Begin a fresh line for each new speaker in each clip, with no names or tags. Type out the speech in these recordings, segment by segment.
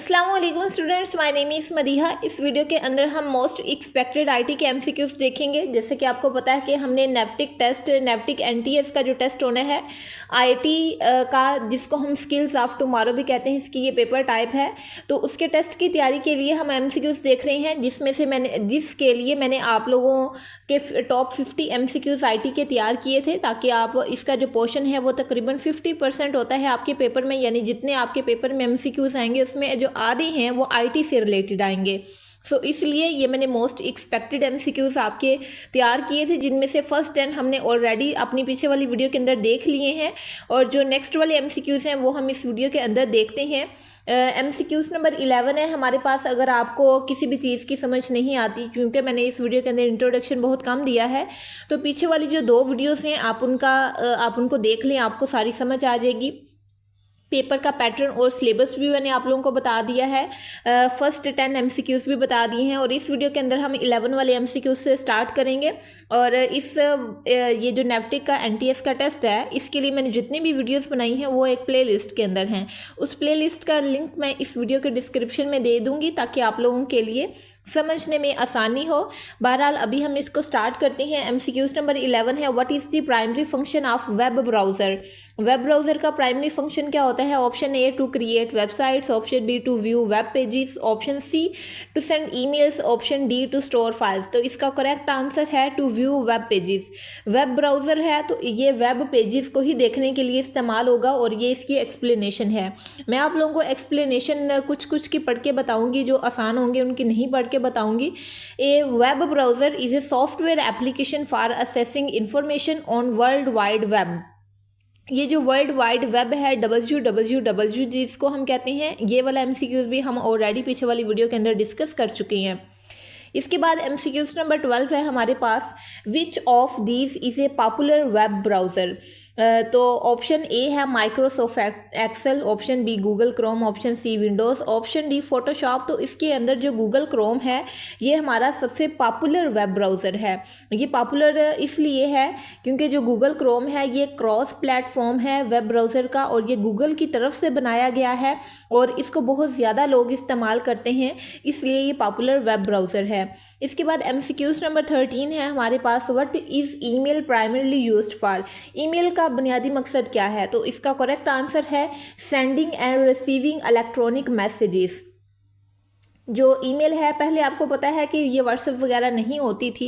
अस्सलाम वालेकुम students, my name is Madiha. इस वीडियो के अंदर हम मोस्ट एक्सपेक्टेड आईटी के एमसीक्यूज़ देखेंगे। जैसे कि आपको पता है कि हमने नेप्टिक टेस्ट, नेप्टिक एनटीएस का जो टेस्ट होना है आईटी का, जिसको हम स्किल्स ऑफ टुमारो भी कहते हैं, इसकी ये पेपर टाइप है। तो उसके टेस्ट की तैयारी के लिए हम एमसीक्यूज़ देख रहे हैं, जिसके लिए मैंने आप लोगों के टॉप 50 एमसीक्यूज़ आईटी के तैयार किए थे, ताकि आप इसका जो पोर्शन है वो तकरीबन 50% होता है आपके पेपर में, यानी जितने आपके पेपर में एमसीक्यूज़ आएंगे उसमें जो आधे हैं वो आईटी से रिलेटेड आएंगे। इसलिए ये मैंने मोस्ट एक्सपेक्टेड एमसीक्यूज़ आपके तैयार किए थे, जिनमें से फर्स्ट 10 हमने ऑलरेडी अपनी पीछे वाली वीडियो के अंदर देख लिए हैं, और जो नेक्स्ट वाले एमसीक्यूज़ हैं वो हम इस वीडियो के अंदर देखते हैं। एमसीक्यूज़ नंबर 11 है हमारे पास। अगर आपको किसी भी चीज़ की समझ नहीं आती, क्योंकि मैंने इस वीडियो के अंदर इंट्रोडक्शन बहुत कम दिया है, तो पीछे वाली जो 2 वीडियोस हैं आप उनको देख लें, आपको सारी समझ आ जाएगी। पेपर का पैटर्न और सिलेबस भी मैंने आप लोगों को बता दिया है, फर्स्ट 10 एमसीक्यूज़ भी बता दिए हैं, और इस वीडियो के अंदर हम 11 वाले एमसीक्यूज़ से स्टार्ट करेंगे। और ये जो नेप्टिक का एनटीएस का टेस्ट है, इसके लिए मैंने जितनी भी वीडियोस बनाई हैं वो एक प्लेलिस्ट के अंदर हैं। उस प्लेलिस्ट का लिंक मैं इस वीडियो के डिस्क्रिप्शन में दे दूँगी, ताकि आप लोगों के लिए समझने में आसानी हो। बहरहाल अभी हम इसको स्टार्ट करते हैं। एमसीक्यूज़ नंबर 11 है, what is the primary function of web browser. Web browser का प्राइमरी फंक्शन क्या होता है? Option A to create websites, option B to view web pages, option C to send emails, option D to store files. तो इसका correct answer है to view web pages. Web browser है तो ये web pages को ही देखने के लिए इस्तेमाल होगा, और ये इसकी एक्सप्लेनेशन है। मैं आप लोगों को एक्सप्लेनेशन कुछ कुछ की पढ़ के बताऊँगी, जो आसान होंगे उनकी नहीं पढ़ के बताऊँगी। A web browser is a software application for accessing information on World Wide Web. ये जो वर्ल्ड वाइड वेब है, WWW जिसको हम कहते हैं, ये वाला एमसीक्यूज़ भी हम ऑलरेडी पीछे वाली वीडियो के अंदर डिस्कस कर चुके हैं। इसके बाद एमसीक्यूज़ नंबर 12 है हमारे पास, which of these is a popular web browser. तो ऑप्शन ए है Microsoft Excel, option B Google Chrome, option C Windows, option D Photoshop. तो इसके अंदर जो गूगल क्रोम है ये हमारा सबसे पॉपुलर वेब ब्राउज़र है। ये पॉपुलर इसलिए है क्योंकि जो गूगल क्रोम है ये क्रॉस प्लेटफॉर्म है वेब ब्राउज़र का, और ये गूगल की तरफ से बनाया गया है, और इसको बहुत ज़्यादा लोग इस्तेमाल करते हैं, इसलिए ये पॉपुलर वेब ब्राउज़र है। इसके बाद एमसीक्यूज़ नंबर 13 है हमारे पास, what is email primarily used for. Email का बुनियादी मकसद क्या है? तो इसका करेक्ट आंसर है sending and receiving electronic messages. जो ईमेल है, पहले आपको पता है कि ये व्हाट्सएप वगैरह नहीं होती थी,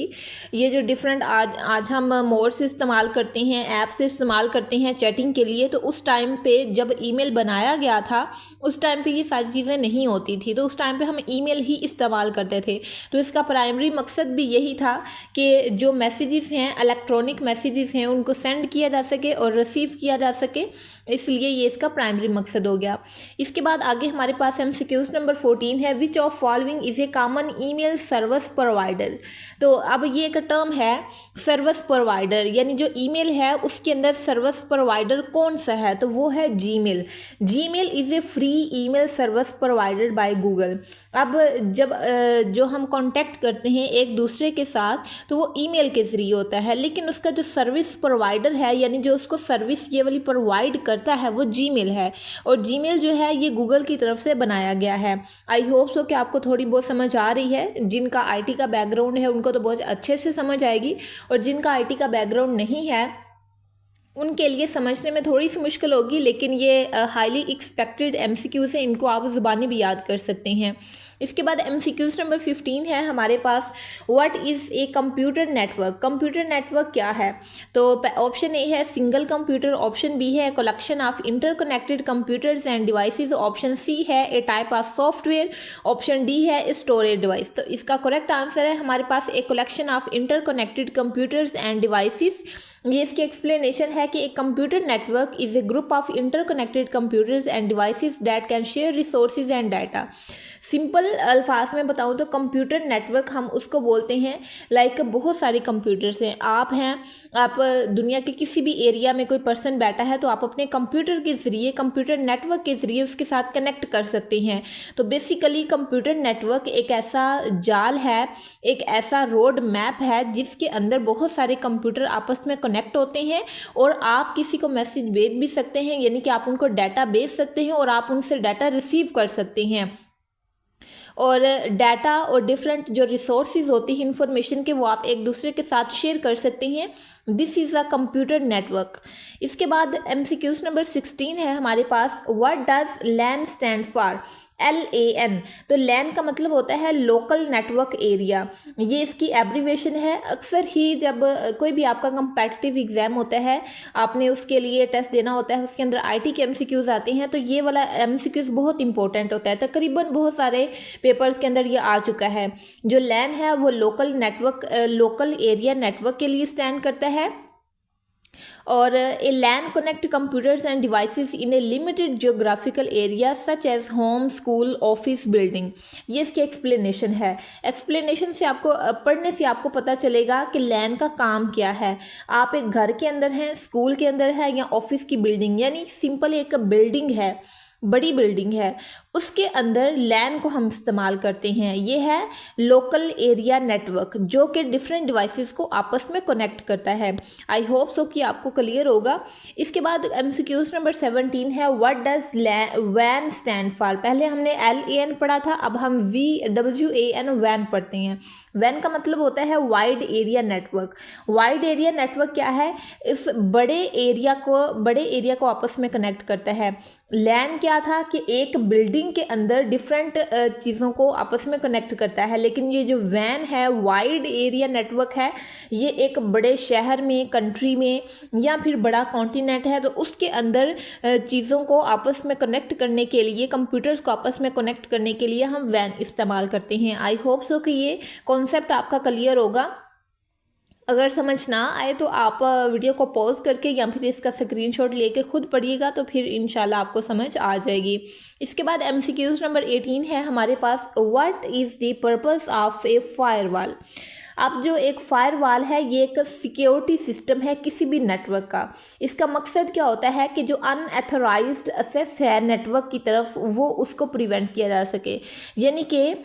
ये जो डिफरेंट आज हम मोड्स इस्तेमाल करते हैं, ऐप्स इस्तेमाल करते हैं चैटिंग के लिए, तो उस टाइम पे जब ईमेल बनाया गया था उस टाइम पे ये सारी चीज़ें नहीं होती थी, तो उस टाइम पे हम ईमेल ही इस्तेमाल करते थे। तो इसका प्राइमरी मकसद भी यही था कि जो मैसेजेस हैं, इलेक्ट्रॉनिक मैसेजेस हैं, उनको सेंड किया जा सके और रिसीव किया जा सके, इसलिए ये इसका प्राइमरी मकसद हो गया। इसके बाद आगे हमारे पास एमसीक्यूज़ नंबर 14 है, which of following is a common email service provider. तो अब ये एक टर्म है सर्विस प्रोवाइडर, यानी जो ईमेल है उसके अंदर सर्विस प्रोवाइडर कौन सा है? तो वो है Gmail. Gmail is a free email service provided by Google. अब जब जो हम कांटेक्ट करते हैं एक दूसरे के साथ, तो वो ईमेल के ज़रिए होता है, लेकिन उसका जो सर्विस प्रोवाइडर है, यानी जो उसको सर्विस ये वाली प्रोवाइड करता है, वो जीमेल है, और जीमेल जो है ये गूगल की तरफ से बनाया गया है। आई होप सो कि आपको थोड़ी बहुत समझ आ रही है। जिनका आईटी का बैकग्राउंड है उनको तो बहुत अच्छे से समझ आएगी, और जिनका आईटी का बैकग्राउंड नहीं है उनके लिए समझने में थोड़ी सी मुश्किल होगी, लेकिन ये हाईली एक्सपेक्टेड एमसीक्यूज़ हैं, इनको आप ज़ुबानी भी याद कर सकते हैं। इसके बाद एमसीक्यूज़ नंबर 15 है हमारे पास, what is a computer network. Computer network क्या है? तो ऑप्शन ए है सिंगल कंप्यूटर, ऑप्शन बी है collection of interconnected computers and devices, option C है a type of software, option D है स्टोरेज डिवाइस। तो इसका करेक्ट आंसर है हमारे पास a collection of interconnected computers and devices. ये इसकी एक्सप्लेनेशन है कि एक computer network is a group of interconnected computers and devices that can share resources and data. Simple अल्फाज में बताऊँ तो कंप्यूटर नेटवर्क हम उसको बोलते हैं, लाइक बहुत सारे कंप्यूटर्स हैं, आप हैं आप दुनिया के किसी भी एरिया में कोई पर्सन बैठा है तो आप अपने कंप्यूटर के ज़रिए, कंप्यूटर नेटवर्क के ज़रिए उसके साथ कनेक्ट कर सकते हैं। तो बेसिकली कंप्यूटर नेटवर्क एक ऐसा जाल है, एक ऐसा रोड मैप है जिसके अंदर बहुत सारे कंप्यूटर आपस में कनेक्ट होते हैं और आप किसी को मैसेज भेज भी सकते हैं, यानी कि आप उनको डाटा भेज सकते हैं और आप उनसे डाटा रिसीव कर सकते हैं। और डाटा और डिफरेंट जो रिसोर्सेज होती हैं इंफॉर्मेशन के, वो आप एक दूसरे के साथ शेयर कर सकते हैं। This is a computer network. इसके बाद MCQs नंबर 16 है हमारे पास, what does LAN stand for? LAN। तो लैन का मतलब होता है लोकल नेटवर्क एरिया, ये इसकी एब्रीवेशन है। अक्सर ही जब कोई भी आपका कंपेटिटिव एग्ज़ाम होता है, आपने उसके लिए टेस्ट देना होता है, उसके अंदर IT के MCQs आते हैं, तो ये वाला MCQs बहुत इंपॉर्टेंट होता है। तकरीबन बहुत सारे पेपर्स के अंदर ये आ चुका है। जो लैन है वो local network, local area network के लिए स्टैंड करता है। और a LAN connect computers and devices in a limited geographical area such as home, school, office, building. ये इसकी एक्सप्लेनेशन है। एक्सप्लेनेशन से आपको पढ़ने से आपको पता चलेगा कि लैन का काम क्या है। आप एक घर के अंदर हैं, स्कूल के अंदर है या ऑफिस की बिल्डिंग, यानी सिंपल एक बिल्डिंग है, बड़ी बिल्डिंग है, उसके अंदर लैन को हम इस्तेमाल करते हैं। ये है लोकल एरिया नेटवर्क जो कि डिफरेंट डिवाइसेस को आपस में कनेक्ट करता है। आई होप सो कि आपको क्लियर होगा। इसके बाद MCQs नंबर 17 है, व्हाट डज वैन स्टैंड फॉर? पहले हमने LAN पढ़ा था, अब हम WAN वैन पढ़ते हैं। वैन का मतलब होता है wide area network. Wide area network क्या है? इस बड़े एरिया को आपस में कनेक्ट करता है। लैन क्या था कि एक बिल्डिंग के अंदर डिफरेंट चीज़ों को आपस में कनेक्ट करता है, लेकिन ये जो वैन है वाइड एरिया नेटवर्क है, ये एक बड़े शहर में, कंट्री में या फिर बड़ा कॉन्टिनेंट है, तो उसके अंदर चीज़ों को आपस में कनेक्ट करने के लिए, कंप्यूटर्स को आपस में कनेक्ट करने के लिए हम वैन इस्तेमाल करते हैं। आई होप सो कि ये कॉन्सेप्ट आपका क्लियर होगा। अगर समझ ना आए तो आप वीडियो को पॉज करके या फिर इसका स्क्रीनशॉट लेके खुद पढ़िएगा, तो फिर इंशाल्लाह आपको समझ आ जाएगी। इसके बाद MCQs नंबर 18 है हमारे पास, what is the purpose of a firewall? अब जो एक फायरवॉल है ये एक सिक्योरिटी सिस्टम है किसी भी नेटवर्क का। इसका मकसद क्या होता है कि जो अनएथोराइज्ड एक्सेस है नेटवर्क की तरफ, वो उसको प्रिवेंट किया जा सके। यानी कि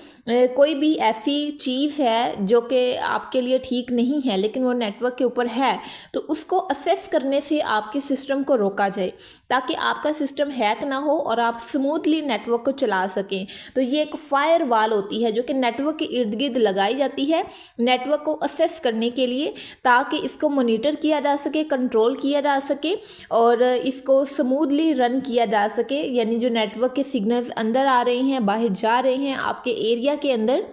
कोई भी ऐसी चीज़ है जो कि आपके लिए ठीक नहीं है लेकिन वो नेटवर्क के ऊपर है, तो उसको असेस करने से आपके सिस्टम को रोका जाए ताकि आपका सिस्टम हैक ना हो और आप स्मूथली नेटवर्क को चला सकें। तो ये एक फायरवॉल होती है जो कि नेटवर्क के इर्द गिर्द लगाई जाती है नेटवर्क को असेस करने के लिए, ताकि इसको मॉनिटर किया जा सके, कंट्रोल किया जा सके और इसको स्मूथली रन किया जा सके। यानी जो नेटवर्क के सिग्नल्स अंदर आ रहे हैं, बाहर जा रहे हैं आपके एरिया के अंदर,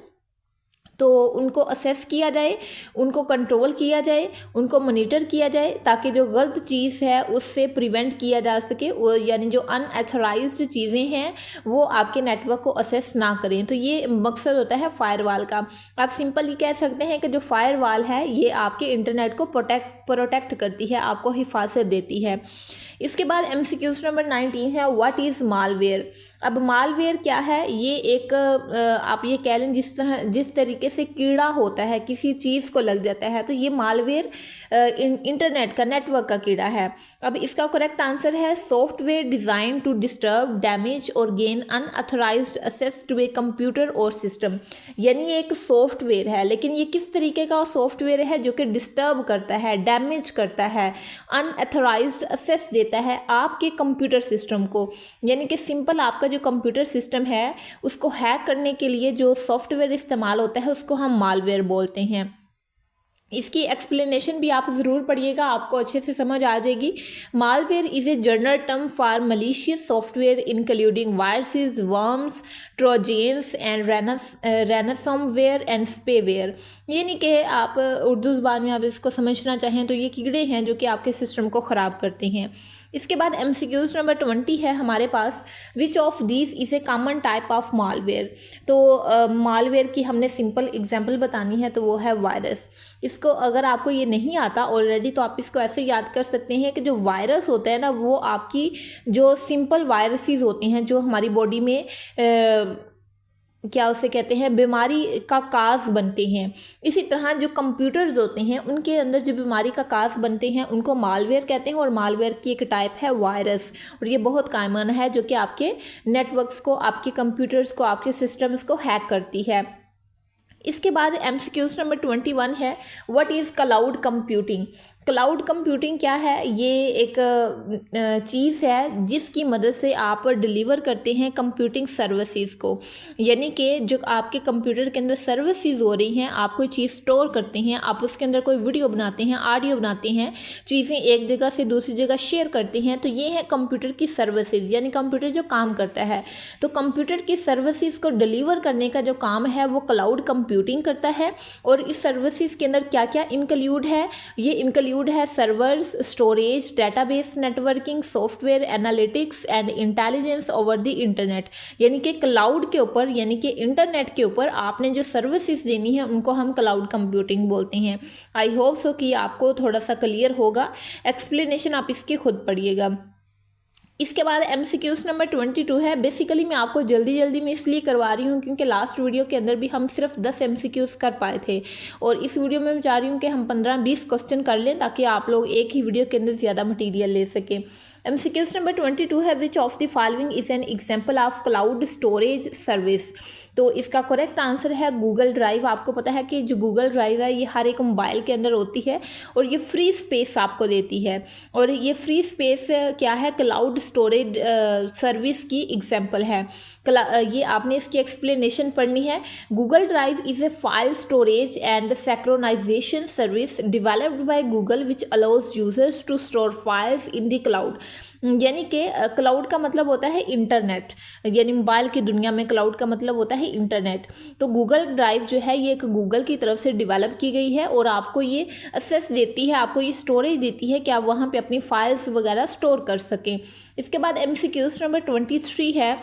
तो उनको असेस किया जाए, उनको कंट्रोल किया जाए, उनको मॉनिटर किया जाए ताकि जो गलत चीज़ है उससे प्रिवेंट किया जा सके। यानी जो अनएथोराइज्ड चीज़ें हैं वो आपके नेटवर्क को असेस ना करें। तो ये मकसद होता है फायरवॉल का। आप सिंपली कह सकते हैं कि जो फायरवॉल है ये आपके इंटरनेट को प्रोटेक्ट करती है, आपको हिफाजत देती है। इसके बाद MCQs नंबर 19 है, व्हाट इज़ मालवेयर? अब मालवेयर क्या है? ये एक आप ये कह लें जिस तरीके से कीड़ा होता है किसी चीज़ को लग जाता है, तो ये मालवेयर इंटरनेट का, नेटवर्क का कीड़ा है। अब इसका करेक्ट आंसर है software design to disturb, damage or gain unauthorized access to a computer or system. यानी ये एक सॉफ्टवेयर है, लेकिन ये किस तरीके का सॉफ्टवेयर है? जो कि डिस्टर्ब करता है, डैमेज करता है, अनऑथराइज्ड एक्सेस देता है आपके कंप्यूटर सिस्टम को। यानी कि सिंपल आपका जो कंप्यूटर सिस्टम है उसको हैक करने के लिए जो सॉफ्टवेयर इस्तेमाल होता है उसको हम मालवेयर बोलते हैं। इसकी एक्सप्लेनेशन भी आप ज़रूर पढ़िएगा, आपको अच्छे से समझ आ जाएगी। Malware is a general term for malicious software including viruses, worms, trojans and ransomware and spyware. यानी कि आप उर्दू ज़बान में आप इसको समझना चाहें तो ये कीड़े हैं जो कि आपके सिस्टम को ख़राब करते हैं। इसके बाद MCQs नंबर 20 है हमारे पास, which of these is a common type of malware? तो मालवेयर की हमने सिंपल एग्जांपल बतानी है तो वो है वायरस। इसको अगर आपको ये नहीं आता ऑलरेडी तो आप इसको ऐसे याद कर सकते हैं कि जो वायरस होता है ना, वो आपकी जो सिंपल वायरसेस होते हैं जो हमारी बॉडी में क्या उसे कहते हैं, बीमारी का काज बनते हैं। इसी तरह जो कंप्यूटर्स होते हैं उनके अंदर जो बीमारी का काज बनते हैं उनको मालवेयर कहते हैं, और मालवेयर की एक टाइप है वायरस, और ये बहुत कॉमन है जो कि आपके नेटवर्क्स को, आपके कंप्यूटर्स को, आपके सिस्टम्स को हैक करती है। इसके बाद MCQs नंबर 21 है, what is cloud computing. Cloud computing क्या है? ये एक चीज़ है जिसकी मदद से आप डिलीवर करते हैं कंप्यूटिंग सर्विसेज को, यानी कि जो आपके कंप्यूटर के अंदर सर्विसेज हो रही हैं, आप कोई चीज़ स्टोर करते हैं, आप उसके अंदर कोई वीडियो बनाते हैं, ऑडियो बनाते हैं, चीज़ें एक जगह से दूसरी जगह शेयर करते हैं, तो ये है कंप्यूटर की सर्विसेज, यानी कंप्यूटर जो काम करता है। तो कंप्यूटर की सर्विसेज को डिलीवर करने का जो काम है वो क्लाउड कंप्यूटिंग करता है। और इस सर्विसेज के अंदर क्या क्या इंक्लूड है? ये इंक्लूड है servers, storage, database, networking, software, analytics and intelligence over the internet. यानी कि क्लाउड के ऊपर, यानी कि इंटरनेट के ऊपर आपने जो सर्विसेज देनी है उनको हम क्लाउड कंप्यूटिंग बोलते हैं। आई होप सो कि आपको थोड़ा सा क्लियर होगा। एक्सप्लेनेशन आप इसके खुद पढ़िएगा। इसके बाद MCQs नंबर 22 है। बेसिकली मैं आपको जल्दी में इसलिए करवा रही हूँ क्योंकि लास्ट वीडियो के अंदर भी हम सिर्फ 10 MCQs कर पाए थे, और इस वीडियो में मैं चाह रही हूँ कि हम 15-20 क्वेश्चन कर लें ताकि आप लोग एक ही वीडियो के अंदर ज़्यादा मटीरियल ले सकें। MCQs नंबर 22 है, which of the following is an example of cloud storage service. तो इसका करेक्ट आंसर है गूगल ड्राइव। आपको पता है कि जो गूगल ड्राइव है ये हर एक मोबाइल के अंदर होती है और ये फ्री स्पेस आपको देती है, और ये फ्री स्पेस क्या है? क्लाउड स्टोरेज सर्विस की एग्जाम्पल है। ये आपने इसकी एक्सप्लेनेशन पढ़नी है। Google drive is a file storage and synchronization service developed by Google which allows users to store files in the cloud. यानी कि क्लाउड का मतलब होता है इंटरनेट, यानी मोबाइल की दुनिया में क्लाउड का मतलब होता है इंटरनेट। तो गूगल ड्राइव जो है ये एक गूगल की तरफ से डेवलप की गई है और आपको ये एक्सेस देती है, आपको ये स्टोरेज देती है कि आप वहाँ पे अपनी फाइल्स वगैरह स्टोर कर सकें। इसके बाद MCQs नंबर 23 है,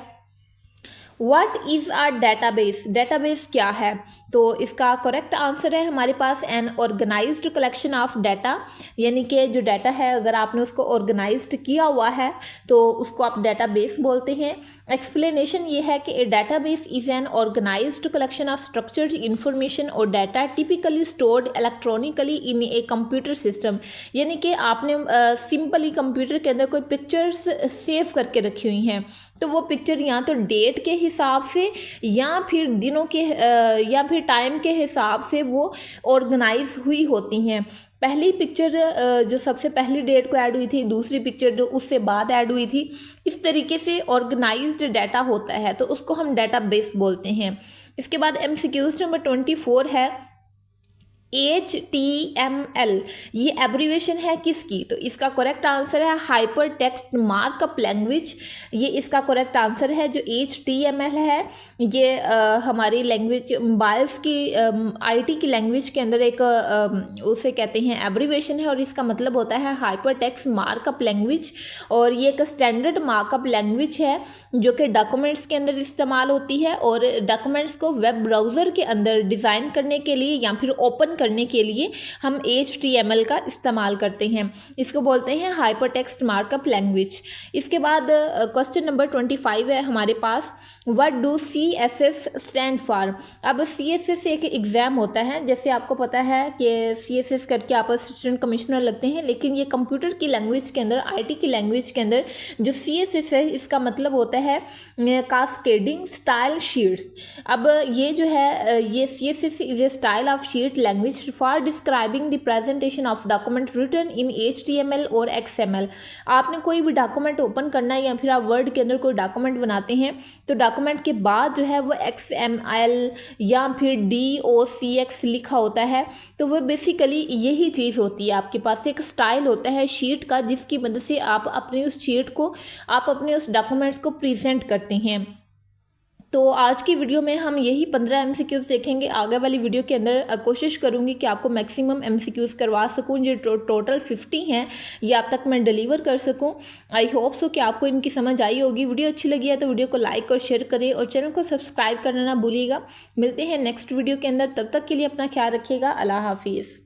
what is a database. Database क्या है? तो इसका करेक्ट आंसर है हमारे पास an organized collection of data, यानी कि जो डाटा है अगर आपने उसको ऑर्गेनाइज्ड किया हुआ है तो उसको आप डेटाबेस बोलते हैं। एक्सप्लेनेशन ये है कि a database is an organized collection of structured information or data typically stored electronically in a computer system. यानी कि आपने सिंपली कंप्यूटर के अंदर कोई पिक्चर्स सेव करके रखी हुई हैं, तो वो पिक्चर या तो डेट के हिसाब से या फिर दिनों के या फिर टाइम के हिसाब से वो ऑर्गेनाइज हुई होती हैं। पहली पिक्चर जो सबसे पहली डेट को ऐड हुई थी, दूसरी पिक्चर जो उससे बाद ऐड हुई थी, इस तरीके से ऑर्गेनाइज्ड डाटा होता है, तो उसको हम डेटाबेस बोलते हैं। इसके बाद MCQs नंबर 24 है, HTML ये एब्रीवेशन है किसकी? तो इसका करेक्ट आंसर है हाइपर टेक्स्ट मार्कअप लैंग्वेज। ये इसका करेक्ट आंसर है। जो HTML है ये हमारी लैंग्वेज, मोबाइल्स की IT की लैंग्वेज के अंदर एक उसे कहते हैं एब्रीवेशन है, और इसका मतलब होता है हाइपर टेक्स्ट मार्कअप लैंग्वेज। और ये एक स्टैंडर्ड मार्कअप लैंग्वेज है जो कि डॉक्यूमेंट्स के अंदर इस्तेमाल होती है, और डॉक्यूमेंट्स को वेब ब्राउज़र के अंदर डिज़ाइन करने के लिए या फिर ओपन करने के लिए हम HTML का इस्तेमाल करते हैं। इसको बोलते हैं हाइपर टेक्स्ट मार्कअप लैंग्वेज। इसके बाद क्वेश्चन नंबर 25 है हमारे पास, what do CSS stand for. अब CSS एक एग्ज़ाम होता है, जैसे आपको पता है कि CSS करके आप असिस्टेंट कमिश्नर लगते हैं, लेकिन ये कंप्यूटर की लैंग्वेज के अंदर, IT की लैंग्वेज के अंदर जो CSS है इसका मतलब होता है कास्केडिंग स्टाइल शीट्स। अब ये जो है ये CSS is a style of sheet language for describing the presentation of document written in HTML और XML। आपने कोई भी डॉक्यूमेंट ओपन करना है या फिर आप वर्ड के अंदर कोई डॉक्यूमेंट बनाते हैं, तो डॉक्यूमेंट के बाद जो है वो XML या फिर DOCX लिखा होता है, तो वो बेसिकली यही चीज़ होती है। आपके पास एक स्टाइल होता है शीट का जिसकी मदद से आप अपनी उस शीट को, आप अपने उस डॉक्यूमेंट्स को प्रेजेंट करते हैं। तो आज की वीडियो में हम यही 15 MCQs देखेंगे। आगे वाली वीडियो के अंदर कोशिश करूंगी कि आपको मैक्सिमम MCQs करवा सकूं। जो टोटल 50 हैं ये आप तक मैं डिलीवर कर सकूं। आई होप सो कि आपको इनकी समझ आई होगी। वीडियो अच्छी लगी है तो वीडियो को लाइक और शेयर करें और चैनल को सब्सक्राइब करना ना भूलिएगा। मिलते हैं नेक्स्ट वीडियो के अंदर, तब तक के लिए अपना ख्याल रखिएगा। अल्लाह हाफिज़।